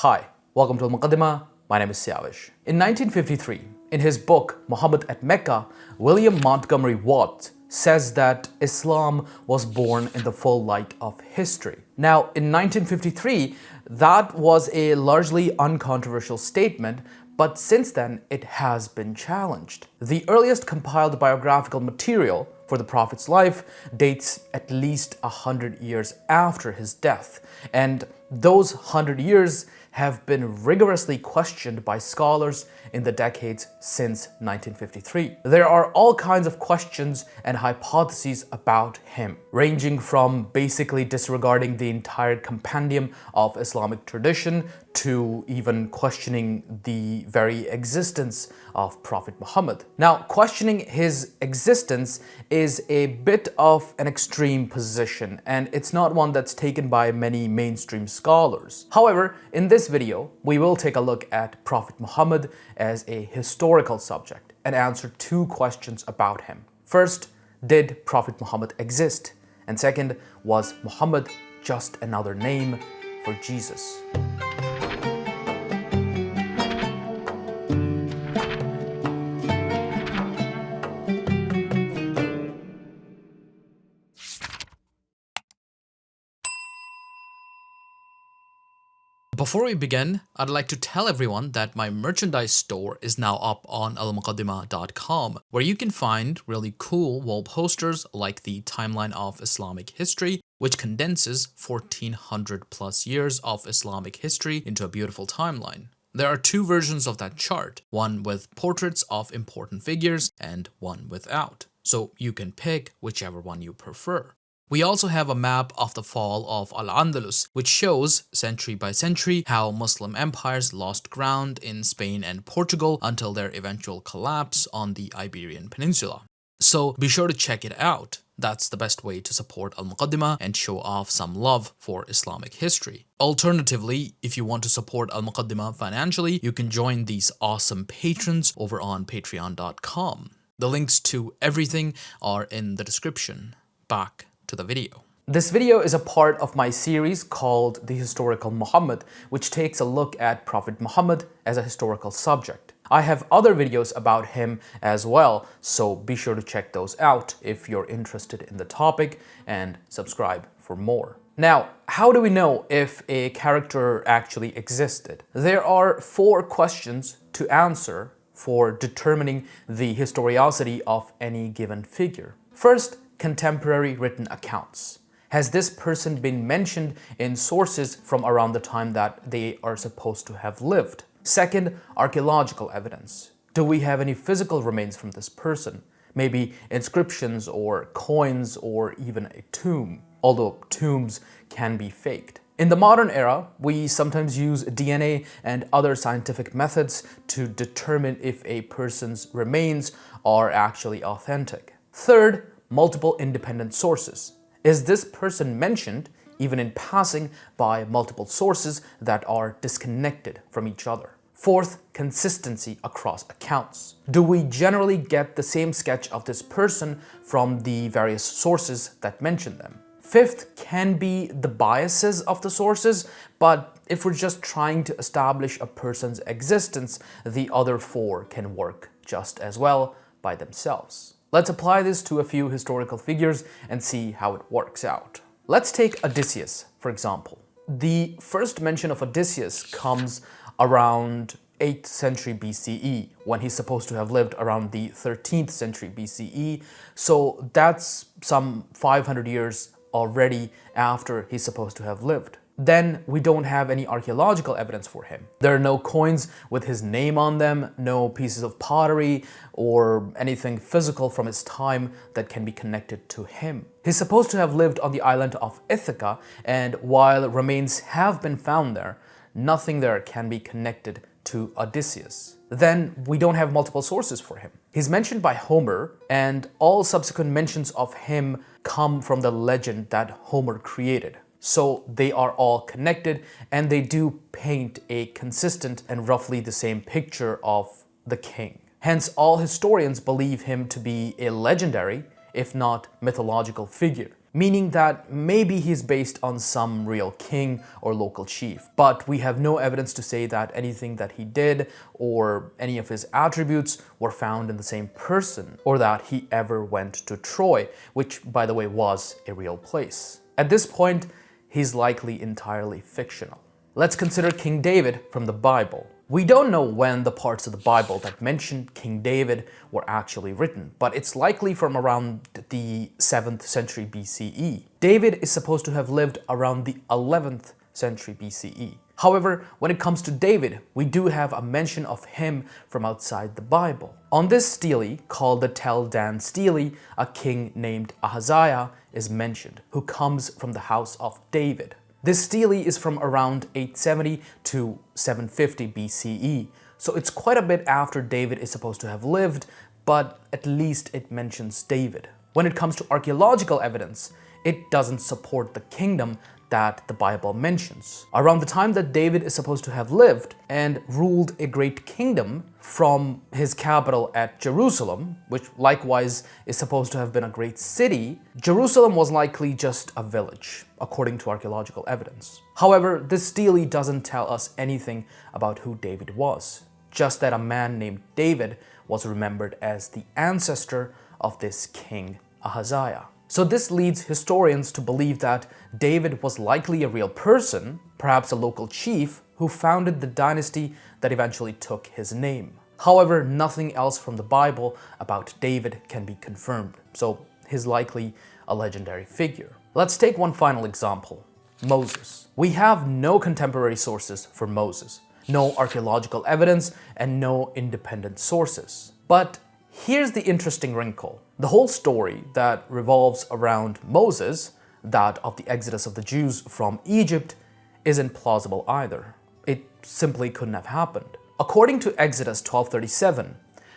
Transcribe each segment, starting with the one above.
Hi, welcome to Al-Muqaddimah. My name is Syawish. In 1953, in his book Muhammad at Mecca, William Montgomery Watt says that Islam was born in the full light of history. Now, in 1953, that was a largely uncontroversial statement, but since then it has been challenged. The earliest compiled biographical material for the Prophet's life dates at least 100 years after his death, and those 100 years have been rigorously questioned by scholars in the decades since 1953. There are all kinds of questions and hypotheses about him, ranging from basically disregarding the entire compendium of Islamic tradition to even questioning the very existence of Prophet Muhammad. Now, questioning his existence is a bit of an extreme position, and it's not one that's taken by many mainstream scholars. However, in this video, we will take a look at Prophet Muhammad as a historical subject and answer two questions about him. First, did Prophet Muhammad exist? And second, was Muhammad just another name for Jesus? Before we begin, I'd like to tell everyone that my merchandise store is now up on almuqaddimah.com, where you can find really cool wall posters like the Timeline of Islamic History, which condenses 1400 plus years of Islamic history into a beautiful timeline. There are two versions of that chart, one with portraits of important figures and one without, so you can pick whichever one you prefer. We also have a map of the fall of Al-Andalus, which shows, century by century, how Muslim empires lost ground in Spain and Portugal until their eventual collapse on the Iberian Peninsula. So be sure to check it out. That's the best way to support Al-Muqaddimah and show off some love for Islamic history. Alternatively, if you want to support Al-Muqaddimah financially, you can join these awesome patrons over on patreon.com. The links to everything are in the description. Back to the video. This video is a part of my series called The Historical Muhammad, which takes a look at Prophet Muhammad as a historical subject. I have other videos about him as well, so be sure to check those out if you're interested in the topic and subscribe for more. Now, how do we know if a character actually existed? There are 4 questions to answer for determining the historicity of any given figure. First, contemporary written accounts. Has this person been mentioned in sources from around the time that they are supposed to have lived? Second, archaeological evidence. Do we have any physical remains from this person? Maybe inscriptions or coins or even a tomb, although tombs can be faked. In the modern era, we sometimes use DNA and other scientific methods to determine if a person's remains are actually authentic. Third, multiple independent sources. Is this person mentioned, even in passing, by multiple sources that are disconnected from each other? Fourth, consistency across accounts. Do we generally get the same sketch of this person from the various sources that mention them? Fifth can be the biases of the sources, but if we're just trying to establish a person's existence, the other 4 can work just as well by themselves. Let's apply this to a few historical figures and see how it works out. Let's take Odysseus, for example. The first mention of Odysseus comes around 8th century BCE, when he's supposed to have lived around the 13th century BCE, so that's some 500 years already after he's supposed to have lived. Then we don't have any archaeological evidence for him. There are no coins with his name on them, no pieces of pottery or anything physical from his time that can be connected to him. He's supposed to have lived on the island of Ithaca, and while remains have been found there, nothing there can be connected to Odysseus. Then we don't have multiple sources for him. He's mentioned by Homer, and all subsequent mentions of him come from the legend that Homer created. So they are all connected, and they do paint a consistent and roughly the same picture of the king. Hence, all historians believe him to be a legendary, if not mythological figure. meaning that maybe he's based on some real king or local chief. But we have no evidence to say that anything that he did or any of his attributes were found in the same person, or that he ever went to Troy, which, by the way, was a real place. At this point, he's likely entirely fictional. Let's consider King David from the Bible. We don't know when the parts of the Bible that mention King David were actually written, but it's likely from around the 7th century BCE. David is supposed to have lived around the 11th century BCE. However, when it comes to David, we do have a mention of him from outside the Bible. On this stele, called the Tel Dan stele, a king named Ahaziah is mentioned, who comes from the house of David. This stele is from around 870 to 750 BCE, so it's quite a bit after David is supposed to have lived, but at least it mentions David. When it comes to archaeological evidence, it doesn't support the kingdom that the Bible mentions. Around the time that David is supposed to have lived and ruled a great kingdom from his capital at Jerusalem, which likewise is supposed to have been a great city, Jerusalem was likely just a village, according to archaeological evidence. However, this stele doesn't tell us anything about who David was, just that a man named David was remembered as the ancestor of this king Ahaziah. So this leads historians to believe that David was likely a real person, perhaps a local chief, who founded the dynasty that eventually took his name. However, nothing else from the Bible about David can be confirmed, so he's likely a legendary figure. Let's take one final example, Moses. We have no contemporary sources for Moses, no archaeological evidence, and no independent sources. But here's the interesting wrinkle. The whole story that revolves around Moses, that of the exodus of the Jews from Egypt, isn't plausible either. It simply couldn't have happened. According to Exodus 12:37,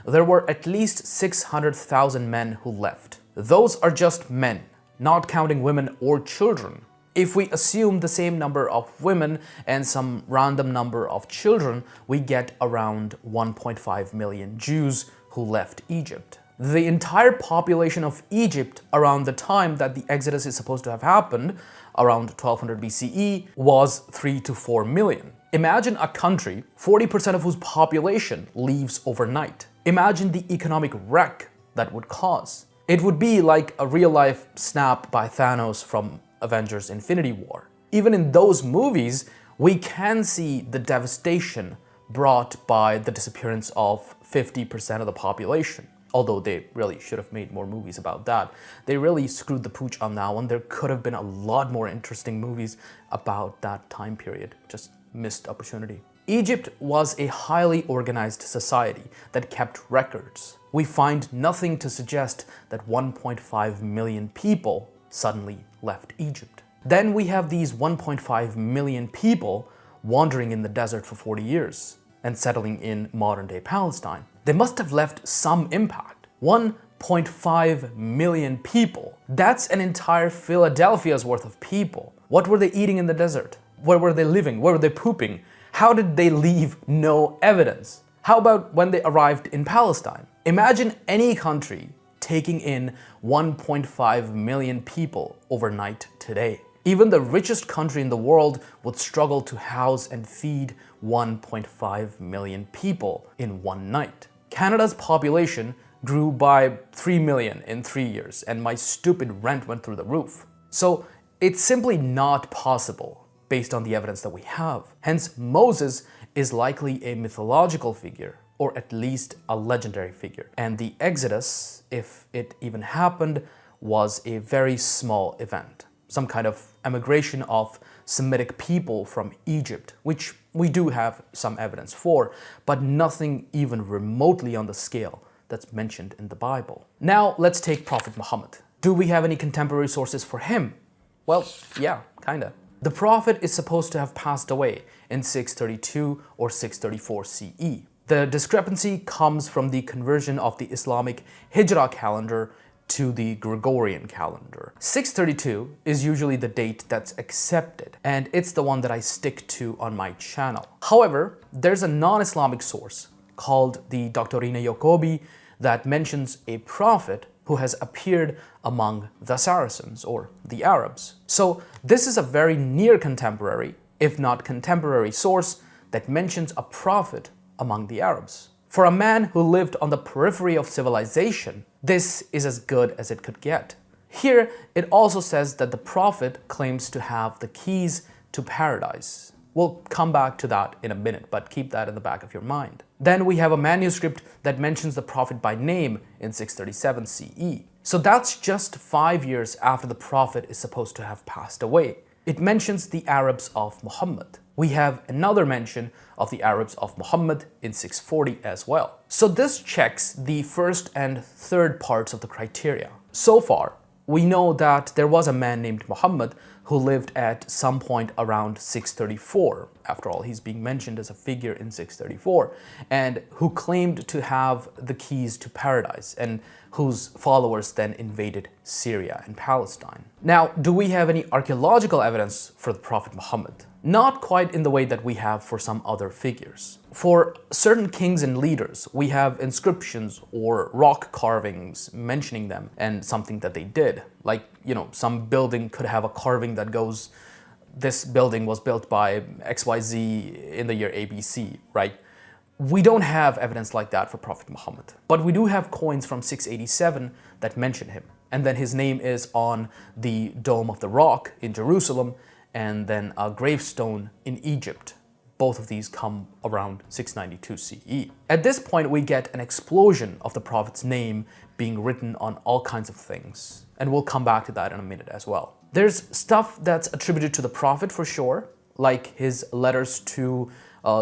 there were at least 600,000 men who left. Those are just men, not counting women or children. If we assume the same number of women and some random number of children, we get around 1.5 million Jews who left Egypt. The entire population of Egypt around the time that the Exodus is supposed to have happened, around 1200 BCE, was 3 to 4 million. Imagine a country, 40% of whose population leaves overnight. Imagine the economic wreck that would cause. It would be like a real-life snap by Thanos from Avengers Infinity War. Even in those movies, we can see the devastation brought by the disappearance of 50% of the population. Although they really should have made more movies about that. They really screwed the pooch on that one. There could have been a lot more interesting movies about that time period. Just missed opportunity. Egypt was a highly organized society that kept records. We find nothing to suggest that 1.5 million people suddenly left Egypt. Then we have these 1.5 million people wandering in the desert for 40 years and settling in modern-day Palestine. They must have left some impact. 1.5 million people. That's an entire Philadelphia's worth of people. What were they eating in the desert? Where were they living? Where were they pooping? How did they leave no evidence? How about when they arrived in Palestine? Imagine any country taking in 1.5 million people overnight today. Even the richest country in the world would struggle to house and feed 1.5 million people in one night. Canada's population grew by 3 million in 3 years, and my stupid rent went through the roof. So it's simply not possible based on the evidence that we have. Hence, Moses is likely a mythological figure, or at least a legendary figure. And the Exodus, if it even happened, was a very small event. Some kind of emigration of Semitic people from Egypt, which we do have some evidence for, but nothing even remotely on the scale that's mentioned in the Bible. Now let's take Prophet Muhammad. Do we have any contemporary sources for him? Well, yeah, kinda. The Prophet is supposed to have passed away in 632 or 634 CE. The discrepancy comes from the conversion of the Islamic Hijra calendar to the Gregorian calendar. 632 is usually the date that's accepted, and it's the one that I stick to on my channel. However, there's a non-Islamic source called the Doctrina Jacobi that mentions a prophet who has appeared among the Saracens or the Arabs. So this is a very near contemporary, if not contemporary source that mentions a prophet among the Arabs. For a man who lived on the periphery of civilization, this is as good as it could get. Here, it also says that the prophet claims to have the keys to paradise. We'll come back to that in a minute, but keep that in the back of your mind. Then we have a manuscript that mentions the prophet by name in 637 CE. So that's just 5 years after the prophet is supposed to have passed away. It mentions the Arabs of Muhammad. We have another mention of the Arabs of Muhammad in 640 as well. So this checks the first and third parts of the criteria. So far, we know that there was a man named Muhammad who lived at some point around 634. After all, he's being mentioned as a figure in 634, and who claimed to have the keys to paradise and whose followers then invaded Syria and Palestine. Now, do we have any archaeological evidence for the Prophet Muhammad? Not quite in the way that we have for some other figures. For certain kings and leaders, we have inscriptions or rock carvings mentioning them and something that they did. Like, some building could have a carving that goes, this building was built by XYZ in the year ABC, right? We don't have evidence like that for Prophet Muhammad, but we do have coins from 687 that mention him. And then his name is on the Dome of the Rock in Jerusalem, and then a gravestone in Egypt. Both of these come around 692 CE. At this point, we get an explosion of the Prophet's name being written on all kinds of things. And we'll come back to that in a minute as well. There's stuff that's attributed to the Prophet for sure, like his letters to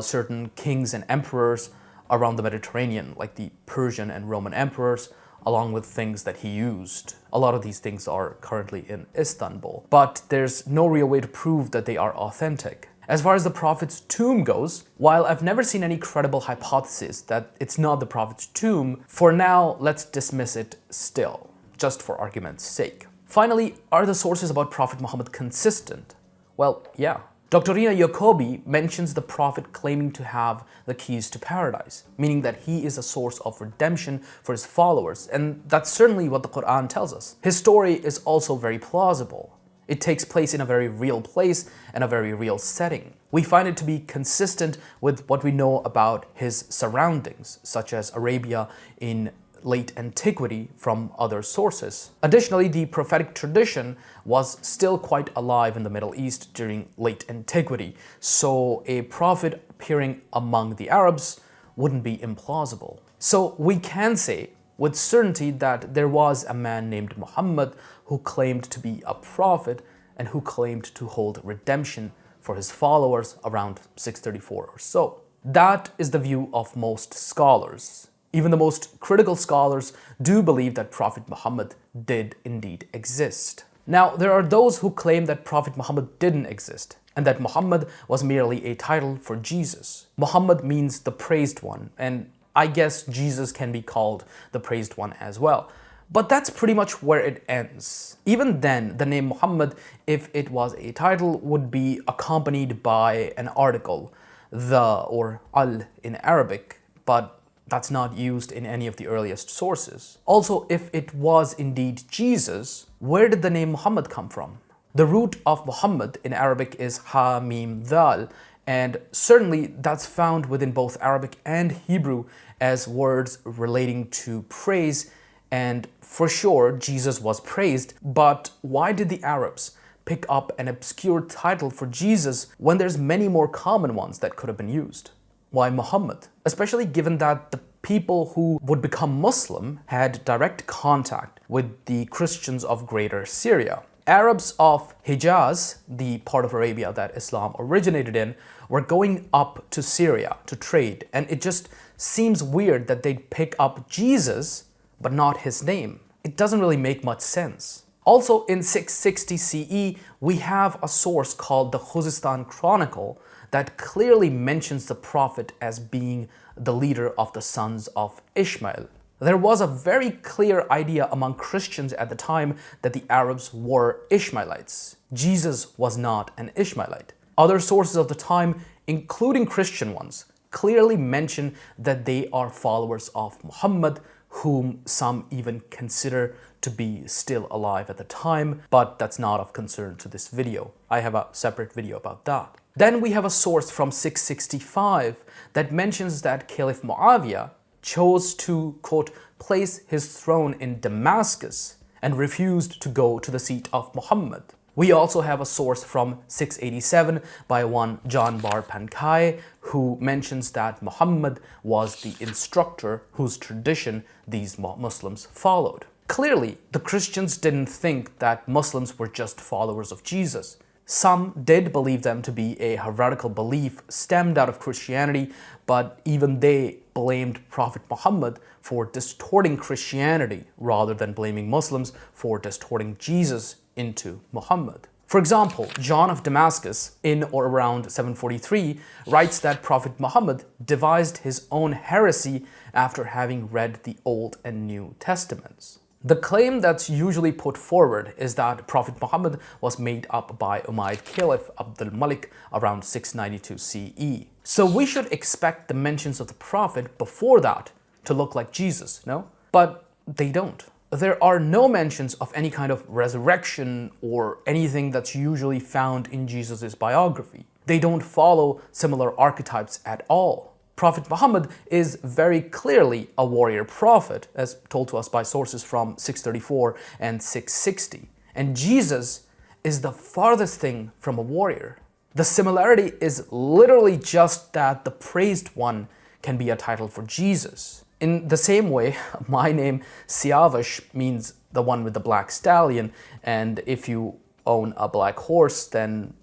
certain kings and emperors around the Mediterranean, like the Persian and Roman emperors, along with things that he used. A lot of these things are currently in Istanbul, but there's no real way to prove that they are authentic. As far as the Prophet's tomb goes, while I've never seen any credible hypothesis that it's not the Prophet's tomb, for now, let's dismiss it still, just for argument's sake. Finally, are the sources about Prophet Muhammad consistent? Well, yeah. Dr. Rina Jacobi mentions the Prophet claiming to have the keys to paradise, meaning that he is a source of redemption for his followers, and that's certainly what the Quran tells us. His story is also very plausible. It takes place in a very real place and a very real setting. We find it to be consistent with what we know about his surroundings, such as Arabia in late antiquity from other sources. Additionally, the prophetic tradition was still quite alive in the Middle East during late antiquity, so a prophet appearing among the Arabs wouldn't be implausible. So we can say with certainty that there was a man named Muhammad who claimed to be a prophet and who claimed to hold redemption for his followers around 634 or so. That is the view of most scholars. Even the most critical scholars do believe that Prophet Muhammad did indeed exist. Now, there are those who claim that Prophet Muhammad didn't exist and that Muhammad was merely a title for Jesus. Muhammad means the praised one, and I guess Jesus can be called the praised one as well. But that's pretty much where it ends. Even then, the name Muhammad, if it was a title, would be accompanied by an article, the or al in Arabic, but that's not used in any of the earliest sources. Also, if it was indeed Jesus, where did the name Muhammad come from? The root of Muhammad in Arabic is ha mim dal, and certainly that's found within both Arabic and Hebrew as words relating to praise, and for sure Jesus was praised, but why did the Arabs pick up an obscure title for Jesus when there's many more common ones that could have been used? Why Muhammad? Especially given that the people who would become Muslim had direct contact with the Christians of Greater Syria. Arabs of Hijaz, the part of Arabia that Islam originated in, were going up to Syria to trade, and it just seems weird that they'd pick up Jesus but not his name. It doesn't really make much sense. Also, in 660 CE, we have a source called the Khuzestan Chronicle that clearly mentions the Prophet as being the leader of the sons of Ishmael. There was a very clear idea among Christians at the time that the Arabs were Ishmaelites. Jesus was not an Ishmaelite. Other sources of the time, including Christian ones, clearly mention that they are followers of Muhammad, whom some even consider to be still alive at the time, but that's not of concern to this video. I have a separate video about that. Then we have a source from 665 that mentions that Caliph Muawiyah chose to, quote, place his throne in Damascus and refused to go to the seat of Muhammad. We also have a source from 687 by one John Bar Pankaj, who mentions that Muhammad was the instructor whose tradition these Muslims followed. Clearly, the Christians didn't think that Muslims were just followers of Jesus. Some did believe them to be a heretical belief stemmed out of Christianity, but even they blamed Prophet Muhammad for distorting Christianity rather than blaming Muslims for distorting Jesus into Muhammad. For example, John of Damascus, in or around 743, writes that Prophet Muhammad devised his own heresy after having read the Old and New Testaments. The claim that's usually put forward is that Prophet Muhammad was made up by Umayyad Caliph Abdul Malik around 692 CE. So we should expect the mentions of the Prophet before that to look like Jesus, no? But they don't. There are no mentions of any kind of resurrection or anything that's usually found in Jesus' biography. They don't follow similar archetypes at all. Prophet Muhammad is very clearly a warrior prophet, as told to us by sources from 634 and 660. And Jesus is the farthest thing from a warrior. The similarity is literally just that the praised one can be a title for Jesus. In the same way, my name Syawish means the one with the black stallion, and if you own a black horse, then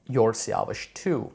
you're Syawish too,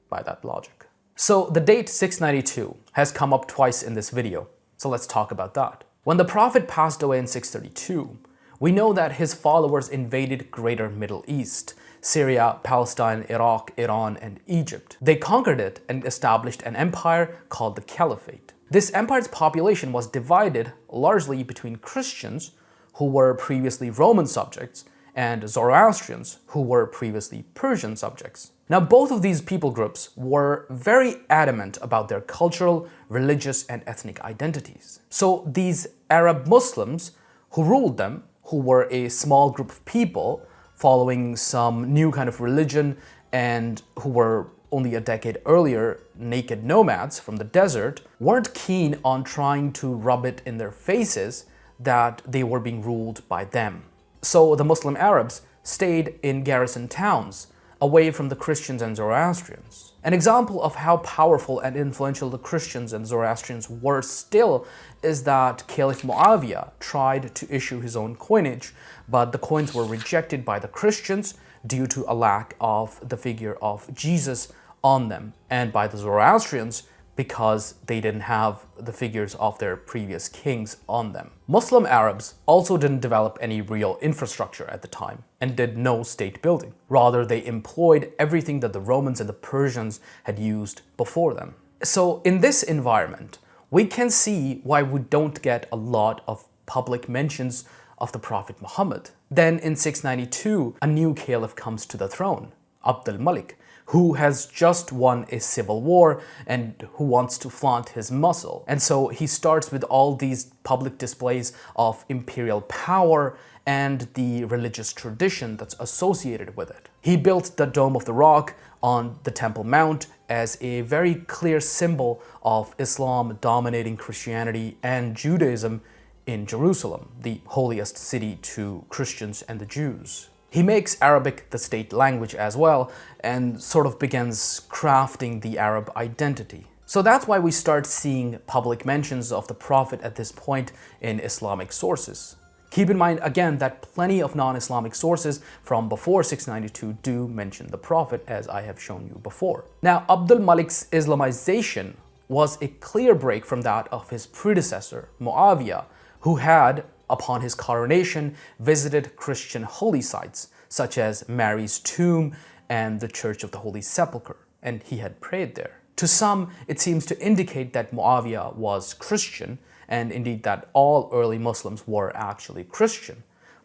by that logic. So the date 692 has come up twice in this video, so let's talk about that. When the Prophet passed away in 632, we know that his followers invaded Greater Middle East, Syria, Palestine, Iraq, Iran, and Egypt. They conquered it and established an empire called the Caliphate. This empire's population was divided largely between Christians, who were previously Roman subjects, and Zoroastrians, who were previously Persian subjects. Now, both of these people groups were very adamant about their cultural, religious, and ethnic identities. So these Arab Muslims who ruled them, who were a small group of people following some new kind of religion and who were only a decade earlier naked nomads from the desert, weren't keen on trying to rub it in their faces that they were being ruled by them. So the Muslim Arabs stayed in garrison towns, away from the Christians and Zoroastrians. An example of how powerful and influential the Christians and Zoroastrians were still is that Caliph Muawiyah tried to issue his own coinage, but the coins were rejected by the Christians due to a lack of the figure of Jesus on them, and by the Zoroastrians because they didn't have the figures of their previous kings on them. Muslim Arabs also didn't develop any real infrastructure at the time and did no state building. Rather, they employed everything that the Romans and the Persians had used before them. So in this environment, we can see why we don't get a lot of public mentions of the Prophet Muhammad. Then in 692, a new caliph comes to the throne, Abdul Malik, who has just won a civil war and who wants to flaunt his muscle. And so he starts with all these public displays of imperial power and the religious tradition that's associated with it. He built the Dome of the Rock on the Temple Mount as a very clear symbol of Islam dominating Christianity and Judaism in Jerusalem, the holiest city to Christians and the Jews. He makes Arabic the state language as well and sort of begins crafting the Arab identity. So that's why we start seeing public mentions of the Prophet at this point in Islamic sources. Keep in mind again that plenty of non-Islamic sources from before 692 do mention the Prophet, as I have shown you before. Now, Abdul Malik's Islamization was a clear break from that of his predecessor, Muawiyah, who had, upon his coronation, visited Christian holy sites such as Mary's tomb and the Church of the Holy Sepulchre, and he had prayed there. To some, it seems to indicate that Muawiyah was Christian, and indeed that all early Muslims were actually Christian.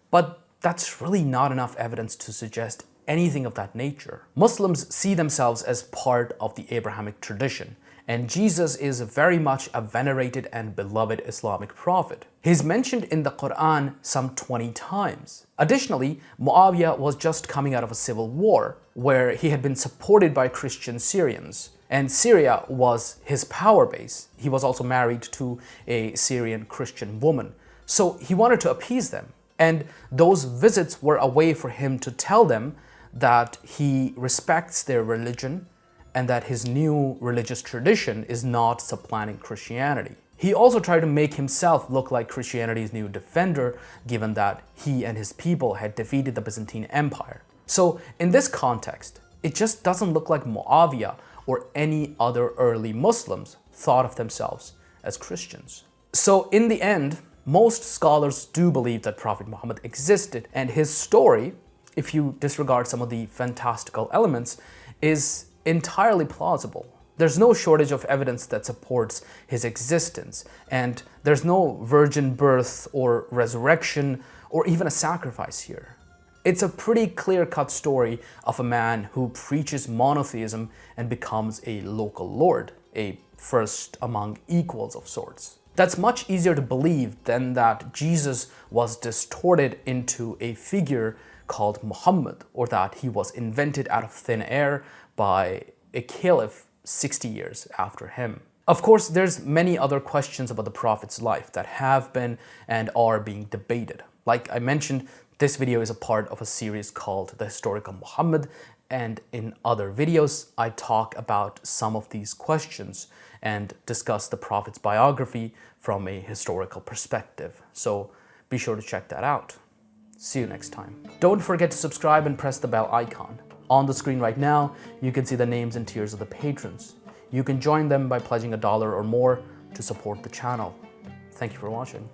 But that's really not enough evidence to suggest anything of that nature. Muslims see themselves as part of the Abrahamic tradition, and Jesus is very much a venerated and beloved Islamic prophet. He's mentioned in the Quran some 20 times. Additionally, Muawiyah was just coming out of a civil war where he had been supported by Christian Syrians, and Syria was his power base. He was also married to a Syrian Christian woman, so he wanted to appease them. And those visits were a way for him to tell them that he respects their religion and that his new religious tradition is not supplanting Christianity. He also tried to make himself look like Christianity's new defender, given that he and his people had defeated the Byzantine Empire. So in this context, it just doesn't look like Muawiyah or any other early Muslims thought of themselves as Christians. So in the end, most scholars do believe that Prophet Muhammad existed, and his story, if you disregard some of the fantastical elements, is entirely plausible. There's no shortage of evidence that supports his existence, and there's no virgin birth or resurrection or even a sacrifice here. It's a pretty clear-cut story of a man who preaches monotheism and becomes a local lord, a first among equals of sorts. That's much easier to believe than that Jesus was distorted into a figure called Muhammad, or that he was invented out of thin air by a caliph 60 years after him. Of course, there's many other questions about the Prophet's life that have been and are being debated. Like I mentioned, this video is a part of a series called The Historical Muhammad, and in other videos, I talk about some of these questions and discuss the Prophet's biography from a historical perspective. So be sure to check that out. See you next time. Don't forget to subscribe and press the bell icon. On the screen right now, you can see the names and tiers of the patrons. You can join them by pledging $1 or more to support the channel. Thank you for watching.